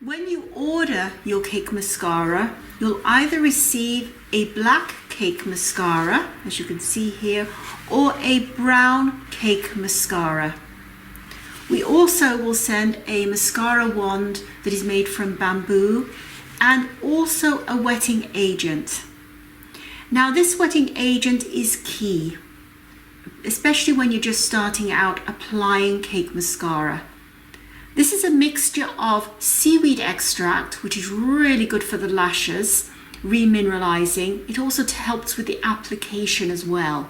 When you order your cake mascara, you'll either receive a black cake mascara, as you can see here, or a brown cake mascara. We also will send a mascara wand that is made from bamboo and also a wetting agent. Now this wetting agent is key, especially when you're just starting out applying cake mascara. This is a mixture of seaweed extract, which is really good for the lashes, remineralizing. It also helps with the application as well.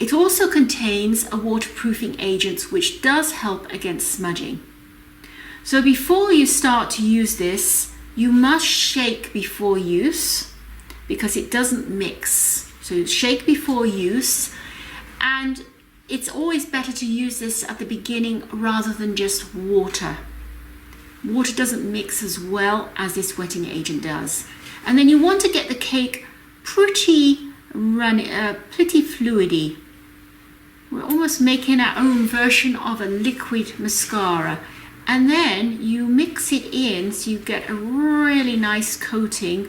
It also contains a waterproofing agent, which does help against smudging. So before you start to use this, you must shake before use because it doesn't mix. So shake before use, and it's always better to use this at the beginning rather than just water. Water doesn't mix as well as this wetting agent does. And then you want to get the cake pretty fluidy. We're almost making our own version of a liquid mascara. And then you mix it in so you get a really nice coating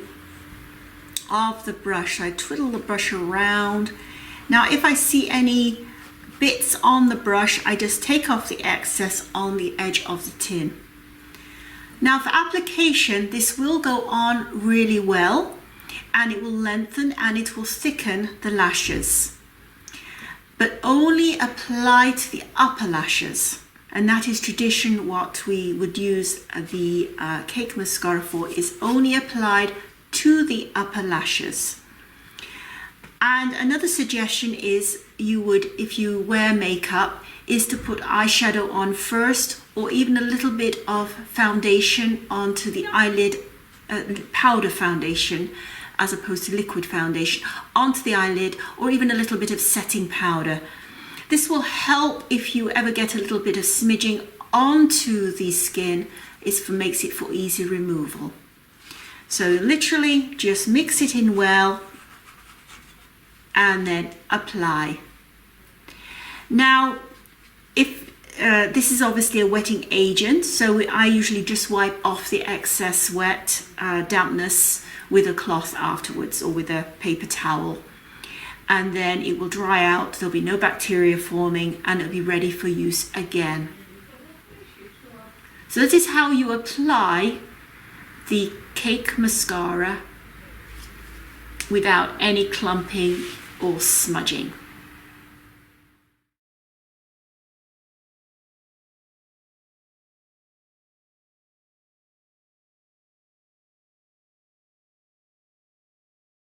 of the brush. I twiddle the brush around. Now if I see any bits on the brush, I just take off the excess on the edge of the tin. Now for application, this will go on really well, and it will lengthen and it will thicken the lashes, but only apply to the upper lashes, and that is tradition. What we would use the cake mascara for is only applied to the upper lashes. And another suggestion is you would, if you wear makeup, is to put eyeshadow on first, or even a little bit of foundation onto the eyelid, powder foundation as opposed to liquid foundation, onto the eyelid, or even a little bit of setting powder. This will help if you ever get a little bit of smudging onto the skin. Makes it for easy removal. So literally just mix it in well and then apply. Now, if this is obviously a wetting agent, so I usually just wipe off the excess wet dampness with a cloth afterwards, or with a paper towel, and then it will dry out. There'll be no bacteria forming, and it'll be ready for use again. So this is how you apply the cake mascara without any clumping or smudging.